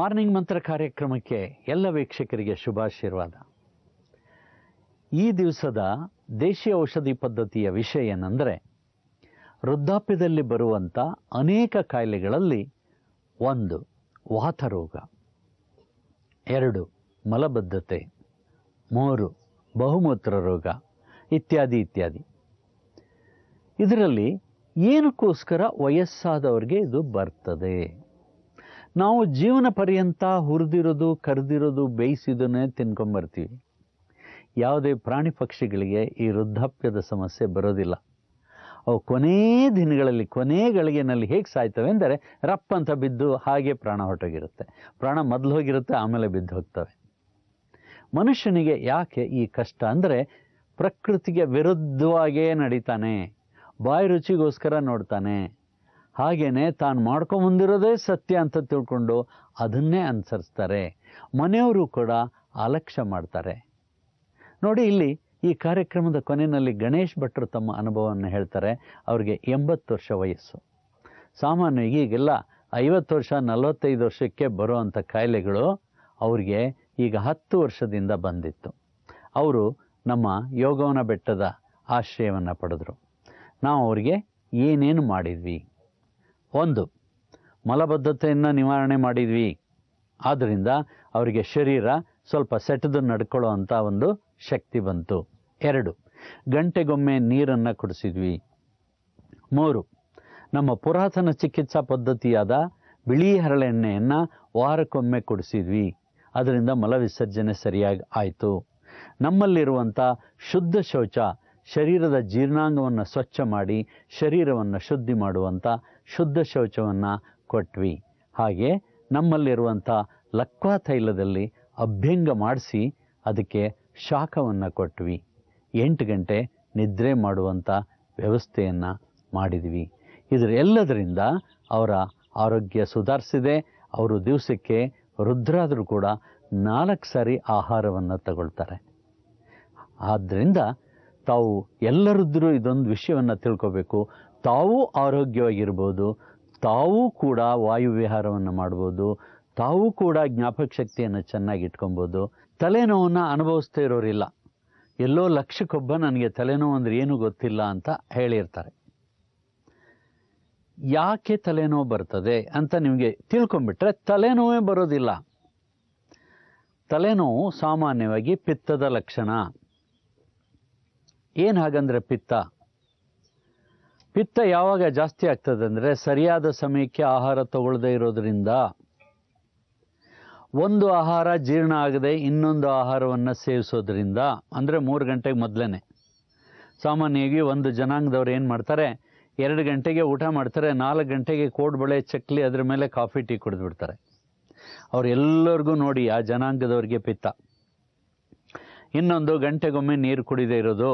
Morning ಮಂತ್ರ ಕಾರ್ಯಕ್ರಮಕ್ಕೆ ಎಲ್ಲ ವೀಕ್ಷಕರಿಗೆ ಶುಭಾಶೀರ್ವಾದ. ಈ ದಿವಸದ ದೇಶೀಯ ಔಷಧಿ ಪದ್ಧತಿಯ ವಿಷಯ ಏನಂದರೆ, ವೃದ್ಧಾಪ್ಯದಲ್ಲಿ ಬರುವಂಥ ಅನೇಕ ಕಾಯಿಲೆಗಳಲ್ಲಿ 1 ವಾತರೋಗ, 2 ಮಲಬದ್ಧತೆ, 3 ಬಹುಮೂತ್ರ ರೋಗ ಇತ್ಯಾದಿ ಇತ್ಯಾದಿ. ಇದರಲ್ಲಿ ಏನಕ್ಕೋಸ್ಕರ ವಯಸ್ಸಾದವ್ರಿಗೆ ಇದು ಬರ್ತದೆ? ನಾವು ಜೀವನ ಪರ್ಯಂತ ಹುರಿದಿರೋದು, ಕರೆದಿರೋದು, ಬೇಯಿಸಿದನ್ನೇ ತಿನ್ಕೊಂಬರ್ತೀವಿ. ಯಾವುದೇ ಪ್ರಾಣಿ ಪಕ್ಷಿಗಳಿಗೆ ಈ ವೃದ್ಧಾಪ್ಯದ ಸಮಸ್ಯೆ ಬರೋದಿಲ್ಲ. ಅವು ಕೊನೇ ದಿನಗಳಲ್ಲಿ, ಕೊನೇ ಗಳಿಗೆನಲ್ಲಿ ಹೇಗೆ ಸಾಯ್ತವೆ ಅಂದರೆ, ರಪ್ಪ ಅಂತ ಬಿದ್ದು ಹಾಗೆ ಪ್ರಾಣ ಹೊರಟೋಗಿರುತ್ತೆ. ಪ್ರಾಣ ಮೊದಲು ಹೋಗಿರುತ್ತೆ, ಆಮೇಲೆ ಬಿದ್ದು ಹೋಗ್ತವೆ. ಮನುಷ್ಯನಿಗೆ ಯಾಕೆ ಈ ಕಷ್ಟ ಅಂದರೆ, ಪ್ರಕೃತಿಗೆ ವಿರುದ್ಧವಾಗೇ ನಡೀತಾನೆ, ಬಾಯಿ ರುಚಿಗೋಸ್ಕರ ನೋಡ್ತಾನೆ. ಹಾಗೇನೆ ತಾನು ಮಾಡ್ಕೊಂಬಂದಿರೋದೇ ಸತ್ಯ ಅಂತ ತಿಳ್ಕೊಂಡು ಅದನ್ನೇ ಅನುಸರಿಸ್ತಾರೆ. ಮನೆಯವರು ಕೂಡ ಅಲಕ್ಷ್ಯ ಮಾಡ್ತಾರೆ. ನೋಡಿ, ಇಲ್ಲಿ ಈ ಕಾರ್ಯಕ್ರಮದ ಕೊನೆಯಲ್ಲಿ ಗಣೇಶ್ ಭಟ್ರು ತಮ್ಮ ಅನುಭವವನ್ನು ಹೇಳ್ತಾರೆ. ಅವ್ರಿಗೆ 80 ವರ್ಷ ವಯಸ್ಸು. ಸಾಮಾನ್ಯವಾಗಿ ಈಗೆಲ್ಲ 50 ವರ್ಷ 45 ವರ್ಷಕ್ಕೆ ಬರುವಂಥ ಕಾಯಿಲೆಗಳು ಅವ್ರಿಗೆ ಈಗ 10 ವರ್ಷದಿಂದ ಬಂದಿತ್ತು. ಅವರು ನಮ್ಮ ಯೋಗವನ ಬೆಟ್ಟದ ಆಶ್ರಯವನ್ನು ಪಡೆದರು. ನಾವು ಅವರಿಗೆ ಏನೇನು ಮಾಡಿದ್ವಿ? 1, ಮಲಬದ್ಧತೆಯನ್ನು ನಿವಾರಣೆ ಮಾಡಿದ್ವಿ. ಆದ್ದರಿಂದ ಅವರಿಗೆ ಶರೀರ ಸ್ವಲ್ಪ ಸೆಟೆದು ನಡ್ಕೊಳ್ಳೋ ಅಂಥ ಒಂದು ಶಕ್ತಿ ಬಂತು. 2, ಗಂಟೆಗೊಮ್ಮೆ ನೀರನ್ನು ಕುಡಿಸಿದ್ವಿ. 3, ನಮ್ಮ ಪುರಾತನ ಚಿಕಿತ್ಸಾ ಪದ್ಧತಿಯಾದ ಬಿಳಿ ಹರಳೆಣ್ಣೆಯನ್ನು ವಾರಕ್ಕೊಮ್ಮೆ ಕುಡಿಸಿದ್ವಿ. ಅದರಿಂದ ಮಲವಿಸರ್ಜನೆ ಸರಿಯಾಗಿ ಆಯಿತು. ನಮ್ಮಲ್ಲಿರುವಂಥ ಶುದ್ಧ ಶೌಚ ಶರೀರದ ಜೀರ್ಣಾಂಗವನ್ನು ಸ್ವಚ್ಛ ಮಾಡಿ ಶರೀರವನ್ನು ಶುದ್ಧಿ ಮಾಡುವಂಥ ಶುದ್ಧ ಶೌಚವನ್ನು ಕೊಟ್ವಿ. ಹಾಗೆ ನಮ್ಮಲ್ಲಿರುವಂಥ ಲಕ್ವಾ ತೈಲದಲ್ಲಿ ಅಭ್ಯಂಗ ಮಾಡಿಸಿ ಅದಕ್ಕೆ ಶಾಖವನ್ನು ಕೊಟ್ವಿ. 8 ಗಂಟೆ ನಿದ್ರೆ ಮಾಡುವಂಥ ವ್ಯವಸ್ಥೆಯನ್ನು ಮಾಡಿದ್ವಿ. ಇದರೆಲ್ಲದರಿಂದ ಅವರ ಆರೋಗ್ಯ ಸುಧಾರಿಸಿದೆ. ಅವರು ದಿವಸಕ್ಕೆ ವೃದ್ಧರಾದರೂ ಕೂಡ 4 ಸಾರಿ ಆಹಾರವನ್ನು ತಗೊಳ್ತಾರೆ. ಆದ್ದರಿಂದ ತಾವು ಎಲ್ಲರಿದ್ದರೂ ಇದೊಂದು ವಿಷಯವನ್ನು ತಿಳ್ಕೋಬೇಕು. ತಾವೂ ಆರೋಗ್ಯವಾಗಿರ್ಬೋದು, ತಾವೂ ಕೂಡ ವಾಯುವಿಹಾರವನ್ನು ಮಾಡ್ಬೋದು, ತಾವೂ ಕೂಡ ಜ್ಞಾಪಕ ಶಕ್ತಿಯನ್ನು ಚೆನ್ನಾಗಿ ಇಟ್ಕೊಬೋದು. ತಲೆನೋವನ್ನು ಅನುಭವಿಸ್ತಾ ಇರೋರಿಲ್ಲ. ಎಲ್ಲೋ ಲಕ್ಷಕ್ಕೊಬ್ಬ ನನಗೆ ತಲೆನೋವು ಅಂದರೆ ಏನೂ ಗೊತ್ತಿಲ್ಲ ಅಂತ ಹೇಳಿರ್ತಾರೆ. ಯಾಕೆ ತಲೆನೋವು ಬರ್ತದೆ ಅಂತ ನಿಮಗೆ ತಿಳ್ಕೊಂಬಿಟ್ರೆ ತಲೆನೋವೇ ಬರೋದಿಲ್ಲ. ತಲೆನೋವು ಸಾಮಾನ್ಯವಾಗಿ ಪಿತ್ತದ ಲಕ್ಷಣ. ಏನು ಹಾಗಂದರೆ ಪಿತ್ತ ಯಾವಾಗ ಜಾಸ್ತಿ ಆಗ್ತದೆ ಅಂದರೆ, ಸರಿಯಾದ ಸಮಯಕ್ಕೆ ಆಹಾರ ತಗೊಳ್ಳದೇ ಇರೋದ್ರಿಂದ. ಒಂದು ಆಹಾರ ಜೀರ್ಣ ಆಗದೆ ಇನ್ನೊಂದು ಆಹಾರವನ್ನು ಸೇವಿಸೋದ್ರಿಂದ, ಅಂದರೆ 3 ಗಂಟೆಗೆ ಮೊದಲೇ. ಸಾಮಾನ್ಯವಾಗಿ ಒಂದು ಜನಾಂಗದವ್ರು ಏನು ಮಾಡ್ತಾರೆ, 2 ಗಂಟೆಗೆ ಊಟ ಮಾಡ್ತಾರೆ, 4 ಗಂಟೆಗೆ ಕೋಡ್ಬಳೆ ಚಕ್ಲಿ ಅದ್ರ ಮೇಲೆ ಕಾಫಿ ಟೀ ಕುಡಿದು ಬಿಡ್ತಾರೆ. ಅವರೆಲ್ಲರಿಗೂ ನೋಡಿ ಆ ಜನಾಂಗದವ್ರಿಗೆ ಪಿತ್ತ. ಇನ್ನೊಂದು ಗಂಟೆಗೊಮ್ಮೆ ನೀರು ಕುಡಿದೇ ಇರೋದು,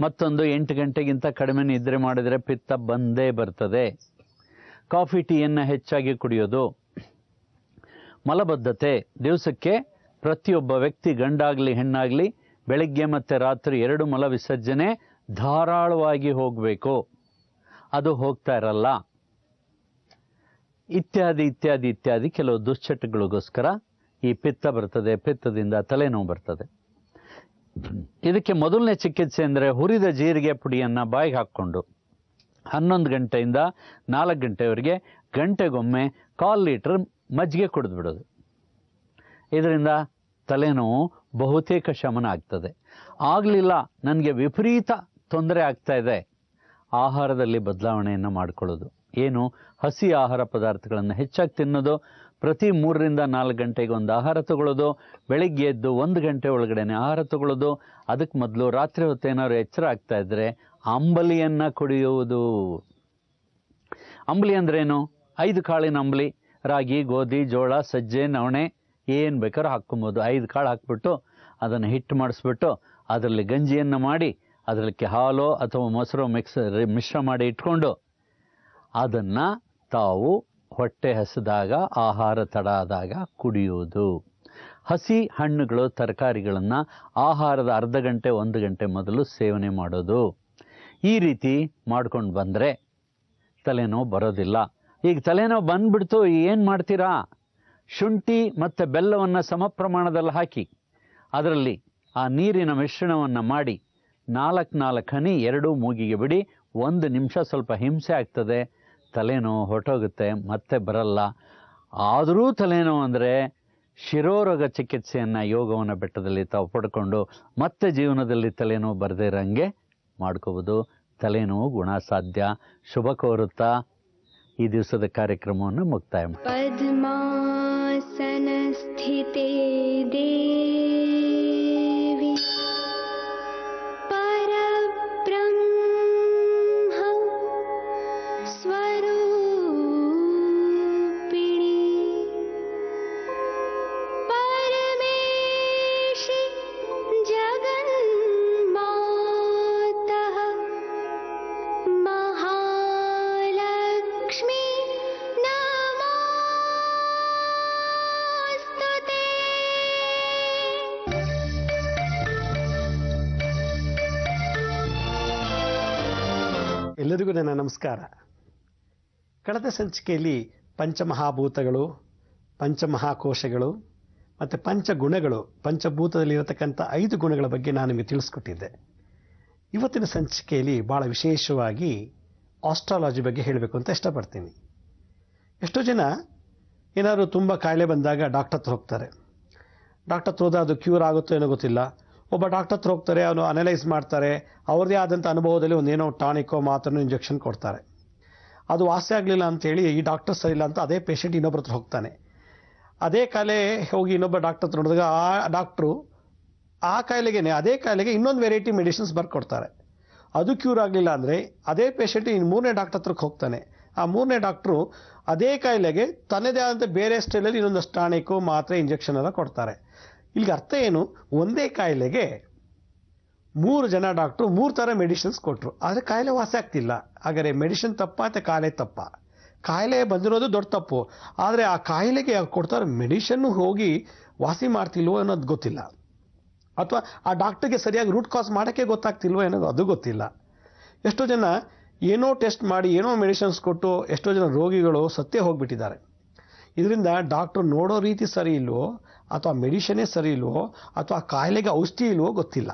ಮತ್ತೊಂದು 8 ಗಂಟೆಗಿಂತ ಕಡಿಮೆ ನಿದ್ರೆ ಮಾಡಿದರೆ ಪಿತ್ತ ಬಂದೇ ಬರ್ತದೆ. ಕಾಫಿ ಟೀಯನ್ನು ಹೆಚ್ಚಾಗಿ ಕುಡಿಯೋದು. ಮಲಬದ್ಧತೆ. ದಿವಸಕ್ಕೆ ಪ್ರತಿಯೊಬ್ಬ ವ್ಯಕ್ತಿ, ಗಂಡಾಗಲಿ ಹೆಣ್ಣಾಗಲಿ, ಬೆಳಗ್ಗೆ ಮತ್ತು ರಾತ್ರಿ 2 ಮಲ ವಿಸರ್ಜನೆ ಧಾರಾಳವಾಗಿ ಹೋಗಬೇಕು. ಅದು ಹೋಗ್ತಾ ಇರಲ್ಲ. ಇತ್ಯಾದಿ ಇತ್ಯಾದಿ ಇತ್ಯಾದಿ ಕೆಲವು ದುಶ್ಚಟಗಳಿಗೋಸ್ಕರ ಈ ಪಿತ್ತ ಬರ್ತದೆ. ಪಿತ್ತದಿಂದ ತಲೆನೋವು ಬರ್ತದೆ. ಇದಕ್ಕೆ ಮೊದಲನೇ ಚಿಕಿತ್ಸೆ ಅಂದರೆ, ಹುರಿದ ಜೀರಿಗೆ ಪುಡಿಯನ್ನು ಬಾಯಿಗೆ ಹಾಕ್ಕೊಂಡು 11 ಗಂಟೆಯಿಂದ 4 ಗಂಟೆವರೆಗೆ ಗಂಟೆಗೊಮ್ಮೆ 1/4 ಲೀಟರ್ ಮಜ್ಜಿಗೆ ಕುಡಿದು ಬಿಡೋದು. ಇದರಿಂದ ತಲೆನೋವು ಬಹುತೇಕ ಶಮನ ಆಗ್ತದೆ. ಆಗಲಿಲ್ಲ, ನನಗೆ ವಿಪರೀತ ತೊಂದರೆ ಆಗ್ತಾ ಇದೆ, ಆಹಾರದಲ್ಲಿ ಬದಲಾವಣೆಯನ್ನು ಮಾಡಿಕೊಳ್ಳೋದು. ಏನು? ಹಸಿ ಆಹಾರ ಪದಾರ್ಥಗಳನ್ನು ಹೆಚ್ಚಾಗಿ ತಿನ್ನೋದು, ಪ್ರತಿ 3 ರಿಂದ 4 ಗಂಟೆಗೆ ಒಂದು ಆಹಾರ ತಗೊಳ್ಳೋದು, ಬೆಳಿಗ್ಗೆ ಎದ್ದು 1 ಗಂಟೆ ಒಳಗಡೆ ಆಹಾರ ತಗೊಳ್ಳೋದು. ಅದಕ್ಕೆ ಮೊದಲು ರಾತ್ರಿ ಹೊತ್ತು ಏನಾದ್ರು ಎಚ್ಚರ ಆಗ್ತಾ ಇದ್ದರೆ ಅಂಬಲಿಯನ್ನು ಕುಡಿಯುವುದು. ಅಂಬಲಿ ಅಂದ್ರೇನು? 5 ಕಾಳಿನ ಅಂಬಲಿ. ರಾಗಿ, ಗೋಧಿ, ಜೋಳ, ಸಜ್ಜೆ, ನವಣೆ ಏನು ಬೇಕಾದ್ರೂ ಹಾಕ್ಕೊಬೋದು. 5 ಕಾಳು ಹಾಕ್ಬಿಟ್ಟು ಅದನ್ನು ಹಿಟ್ಟು ಮಾಡಿಸ್ಬಿಟ್ಟು ಅದರಲ್ಲಿ ಗಂಜಿಯನ್ನು ಮಾಡಿ ಅದಕ್ಕೆ ಹಾಲು ಅಥವಾ ಮೊಸರು ಮಿಶ್ರ ಮಾಡಿ ಇಟ್ಕೊಂಡು ಅದನ್ನು ತಾವು ಹೊಟ್ಟೆ ಹಸಿದಾಗ, ಆಹಾರ ತಡ ಆದಾಗ ಕುಡಿಯುವುದು. ಹಸಿ ಹಣ್ಣುಗಳು, ತರಕಾರಿಗಳನ್ನು ಆಹಾರದ ಅರ್ಧ ಗಂಟೆ 1 ಗಂಟೆ ಮೊದಲು ಸೇವನೆ ಮಾಡೋದು. ಈ ರೀತಿ ಮಾಡ್ಕೊಂಡು ಬಂದರೆ ತಲೆನೋವು ಬರೋದಿಲ್ಲ. ಈಗ ತಲೆನೋವು ಬಂದುಬಿಡ್ತು, ಏನು ಮಾಡ್ತೀರಾ? ಶುಂಠಿ ಮತ್ತು ಬೆಲ್ಲವನ್ನು ಸಮ ಪ್ರಮಾಣದಲ್ಲಿ ಹಾಕಿ ಅದರಲ್ಲಿ ಆ ನೀರಿನ ಮಿಶ್ರಣವನ್ನು ಮಾಡಿ 4 ಹನಿ 2 ಮೂಗಿಗೆ ಬಿಡಿ. 1 ನಿಮಿಷ ಸ್ವಲ್ಪ ಹಿಂಸೆ ಆಗ್ತದೆ, ತಲೆನೋವು ಹೊರಟೋಗುತ್ತೆ, ಮತ್ತೆ ಬರಲ್ಲ. ಆದರೂ ತಲೆನೋವು ಅಂದರೆ ಶಿರೋರೋಗ ಚಿಕಿತ್ಸೆಯನ್ನು ಯೋಗವನ ಬೆಟ್ಟದಲ್ಲಿ ತಾವು ಪಡ್ಕೊಂಡು ಮತ್ತೆ ಜೀವನದಲ್ಲಿ ತಲೆನೋವು ಬರದೇ ಇರೋಂಗೆ ಮಾಡ್ಕೋಬೋದು. ತಲೆನೋವು ಗುಣ ಸಾಧ್ಯ. ಶುಭ ಕೋರುತ್ತಾ ಈ ದಿವಸದ ಕಾರ್ಯಕ್ರಮವನ್ನು ಮುಕ್ತಾಯ ಮಾಡಿ. ಪದ್ಮಾಸನ ಸ್ಥಿತೇ ದೇವಿ ಪರಬ್ರಹ್ಮ ಸ್ವರೂಪಿಣಿ ಪರಮೇಶಿ ಜಗನ್ಮಾತಃ ಮಹಾಲಕ್ಷ್ಮೀ ನಮೋಸ್ತುತೇ. ಎಲ್ಲರಿಗೂ ನನ್ನ ನಮಸ್ಕಾರ. ಕಳೆದ ಸಂಚಿಕೆಯಲ್ಲಿ ಪಂಚಮಹಾಭೂತಗಳು, ಪಂಚಮಹಾಕೋಶಗಳು ಮತ್ತು ಪಂಚಗುಣಗಳು, ಪಂಚಭೂತದಲ್ಲಿರತಕ್ಕಂಥ 5 ಗುಣಗಳ ಬಗ್ಗೆ ನಾನು ನಿಮಗೆ ತಿಳಿಸ್ಕೊಟ್ಟಿದ್ದೆ. ಇವತ್ತಿನ ಸಂಚಿಕೆಯಲ್ಲಿ ಭಾಳ ವಿಶೇಷವಾಗಿ ಆಸ್ಟ್ರಾಲಜಿ ಬಗ್ಗೆ ಹೇಳಬೇಕು ಅಂತ ಇಷ್ಟಪಡ್ತೀನಿ. ಎಷ್ಟೋ ಜನ ಏನಾದರೂ ತುಂಬ ಕಾಯಿಲೆ ಬಂದಾಗ ಡಾಕ್ಟರ್ ಹತ್ರ ಹೋಗ್ತಾರೆ. ಡಾಕ್ಟರ್ ಹತ್ರ ಹೋದ ಅದು ಕ್ಯೂರ್ ಆಗುತ್ತೋ ಏನೋ ಗೊತ್ತಿಲ್ಲ. ಒಬ್ಬ ಡಾಕ್ಟರ್ ಹತ್ರ ಹೋಗ್ತಾರೆ, ಅವನು ಅನಲೈಸ್ ಮಾಡ್ತಾರೆ, ಅವ್ರದ್ದೇ ಆದಂಥ ಅನುಭವದಲ್ಲಿ ಒಂದೇನೋ ಟಾನಿಕೋ ಮಾತ್ರನೋ ಇಂಜೆಕ್ಷನ್ ಕೊಡ್ತಾರೆ. ಅದು ವಾಸಿ ಆಗಲಿಲ್ಲ ಅಂತೇಳಿ ಈ ಡಾಕ್ಟರ್ ಸರಿ ಇಲ್ಲ ಅಂತ ಅದೇ ಪೇಷಂಟ್ ಇನ್ನೊಬ್ಬರ ಹತ್ರ ಹೋಗ್ತಾನೆ. ಅದೇ ಕಾಯಿಲೆ ಹೋಗಿ ಇನ್ನೊಬ್ಬ ಡಾಕ್ಟರ್ ಹತ್ರ ನೋಡಿದಾಗ ಆ ಡಾಕ್ಟ್ರು ಅದೇ ಕಾಯಿಲೆಗೆ ಇನ್ನೊಂದು ವೆರೈಟಿ ಮೆಡಿಸಿನ್ಸ್ ಬರ್ಕೊಡ್ತಾರೆ. ಅದು ಕ್ಯೂರ್ ಆಗಲಿಲ್ಲ ಅಂದರೆ ಅದೇ ಪೇಷಂಟ್ ಇನ್ನು 3ನೇ ಡಾಕ್ಟರ್ ಹತ್ರಕ್ಕೆ ಹೋಗ್ತಾನೆ. ಆ 3ನೇ ಡಾಕ್ಟ್ರು ಅದೇ ಕಾಯಿಲೆಗೆ ತನ್ನದೇ ಆದಂಥ ಬೇರೆ ಸ್ಟೈಲಲ್ಲಿ ಇನ್ನೊಂದಷ್ಟು ಟಾನಿಕು ಮಾತ್ರೆ ಇಂಜೆಕ್ಷನ್ ಎಲ್ಲ ಕೊಡ್ತಾರೆ. ಇಲ್ಲಿಗೆ ಅರ್ಥ ಏನು? ಒಂದೇ ಕಾಯಿಲೆಗೆ 3 ಜನ ಡಾಕ್ಟ್ರು 3 ಥರ ಮೆಡಿಸಿನ್ಸ್ ಕೊಟ್ಟರು, ಆದರೆ ಕಾಯಿಲೆ ವಾಸಿ ಆಗ್ತಿಲ್ಲ. ಹಾಗಾದರೆ ಮೆಡಿಸಿನ್ ತಪ್ಪ ಅಥವಾ ಕಾಯಿಲೆ ತಪ್ಪ? ಕಾಯಿಲೆ ಬಂದಿರೋದು ದೊಡ್ಡ ತಪ್ಪು, ಆದರೆ ಆ ಕಾಯಿಲೆಗೆ ಕೊಡ್ತಾರೆ ಮೆಡಿಷನ್ನು ಹೋಗಿ ವಾಸಿ ಮಾಡ್ತಿಲ್ವೋ ಅನ್ನೋದು ಗೊತ್ತಿಲ್ಲ, ಅಥವಾ ಆ ಡಾಕ್ಟರ್ಗೆ ಸರಿಯಾಗಿ ರೂಟ್ ಕಾಸ್ ಮಾಡೋಕ್ಕೆ ಗೊತ್ತಾಗ್ತಿಲ್ವೋ ಅನ್ನೋದು ಅದು ಗೊತ್ತಿಲ್ಲ. ಎಷ್ಟೋ ಜನ ಏನೋ ಟೆಸ್ಟ್ ಮಾಡಿ ಏನೋ ಮೆಡಿಸಿನ್ಸ್ ಕೊಟ್ಟು ಎಷ್ಟೋ ಜನ ರೋಗಿಗಳು ಸತ್ತೇ ಹೋಗಿಬಿಟ್ಟಿದ್ದಾರೆ. ಇದರಿಂದ ಡಾಕ್ಟ್ರು ನೋಡೋ ರೀತಿ ಸರಿ ಇಲ್ವೋ, ಅಥವಾ ಮೆಡಿಷನ್ನೇ ಸರಿ ಇಲ್ವೋ, ಅಥವಾ ಕಾಯಿಲೆಗೆ ಔಷಧಿ ಇಲ್ವೋ ಗೊತ್ತಿಲ್ಲ.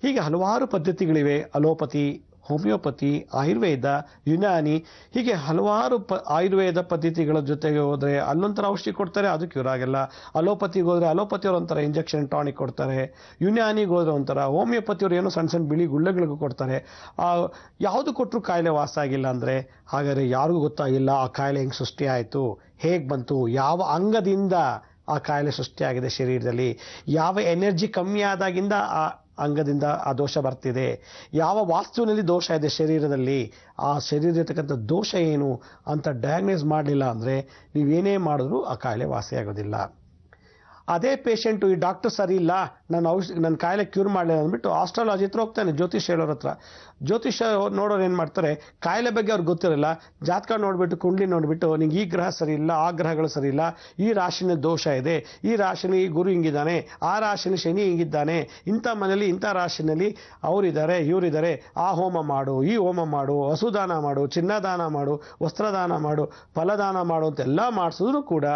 ಹೀಗೆ ಹಲವಾರು ಪದ್ಧತಿಗಳಿವೆ. ಅಲೋಪತಿ, ಹೋಮಿಯೋಪತಿ, ಆಯುರ್ವೇದ, ಯುನಾನಿ, ಹೀಗೆ ಹಲವಾರು ಆಯುರ್ವೇದ ಪದ್ಧತಿಗಳ ಜೊತೆಗೆ ಹೋದರೆ ಅಲ್ಲೊಂಥರ ಔಷಧಿ ಕೊಡ್ತಾರೆ, ಅದು ಕ್ಯೂರ್ ಆಗಲ್ಲ. ಅಲೋಪತಿಗೆ ಹೋದರೆ ಅಲೋಪತಿಯವರು ಒಂಥರ ಇಂಜೆಕ್ಷನ್ ಟಾನಿಕ್ ಕೊಡ್ತಾರೆ. ಯುನಾನಿಗೆ ಹೋದರೆ ಒಂಥರ, ಹೋಮಿಯೋಪತಿಯವರು ಏನೋ ಸಣ್ಣ ಸಣ್ಣ ಬಿಳಿ ಗುಳ್ಳೆಗಳಿಗೂ ಕೊಡ್ತಾರೆ. ಯಾವುದು ಕೊಟ್ಟರು ಕಾಯಿಲೆ ವಾಸ ಆಗಿಲ್ಲ ಅಂದರೆ ಹಾಗಾದರೆ ಯಾರಿಗೂ ಗೊತ್ತಾಗಿಲ್ಲ ಆ ಕಾಯಿಲೆ ಹೆಂಗೆ ಸೃಷ್ಟಿ ಆಯಿತು, ಹೇಗೆ ಬಂತು, ಯಾವ ಅಂಗದಿಂದ ಆ ಕಾಯಿಲೆ ಸೃಷ್ಟಿಯಾಗಿದೆ ಶರೀರದಲ್ಲಿ, ಯಾವ ಎನರ್ಜಿ ಕಮ್ಮಿ ಆದಾಗಿಂದ ಆ ಅಂಗದಿಂದ ಆ ದೋಷ ಬರ್ತಿದೆ, ಯಾವ ವಾಸ್ತುವಿನಲ್ಲಿ ದೋಷ ಇದೆ ಶರೀರದಲ್ಲಿ, ಆ ಶರೀರ ಇರತಕ್ಕಂಥ ದೋಷ ಏನು ಅಂತ ಡಯಾಗ್ನೈಸ್ ಮಾಡಲಿಲ್ಲ ಅಂದರೆ ನೀವೇನೇ ಮಾಡಿದ್ರೂ ಆ ಕಾಯಿಲೆ ವಾಸಿಯಾಗೋದಿಲ್ಲ. ಅದೇ ಪೇಷಂಟು ಈ ಡಾಕ್ಟರ್ ಸರಿ ಇಲ್ಲ, ನನ್ನ ಕಾಯಿಲೆ ಕ್ಯೂರ್ ಮಾಡಲಿಲ್ಲ ಅಂದ್ಬಿಟ್ಟು ಆಸ್ಟ್ರಾಲಜಿ ಹತ್ರ ಹೋಗ್ತಾನೆ, ಜ್ಯೋತಿಷ್ಯ ಹೇಳೋರ ಹತ್ರ. ಜ್ಯೋತಿಷ್ಯ ನೋಡೋರು ಏನು ಮಾಡ್ತಾರೆ, ಕಾಯಿಲೆ ಬಗ್ಗೆ ಅವ್ರಿಗೆ ಗೊತ್ತಿರಲ್ಲ, ಜಾತಕ ನೋಡಿಬಿಟ್ಟು ಕುಂಡ್ಲಿ ನೋಡಿಬಿಟ್ಟು ನಿಂಗೆ ಈ ಗ್ರಹ ಸರಿ ಇಲ್ಲ, ಆ ಗ್ರಹಗಳು ಸರಿ ಇಲ್ಲ, ಈ ರಾಶಿನ ದೋಷ ಇದೆ, ಈ ರಾಶಿನಿ ಗುರು ಹಿಂಗಿದ್ದಾನೆ, ಆ ರಾಶಿನ ಶನಿ ಹಿಂಗಿದ್ದಾನೆ, ಇಂಥ ಮನೇಲಿ ಇಂಥ ರಾಶಿನಲ್ಲಿ ಅವರಿದ್ದಾರೆ ಇವರಿದ್ದಾರೆ, ಆ ಹೋಮ ಮಾಡು, ಈ ಹೋಮ ಮಾಡು, ವಸುದಾನ ಮಾಡು, ಚಿನ್ನದಾನ ಮಾಡು, ವಸ್ತ್ರದಾನ ಮಾಡು, ಫಲದಾನ ಮಾಡು ಅಂತೆಲ್ಲ ಮಾಡಿಸಿದ್ರು ಕೂಡ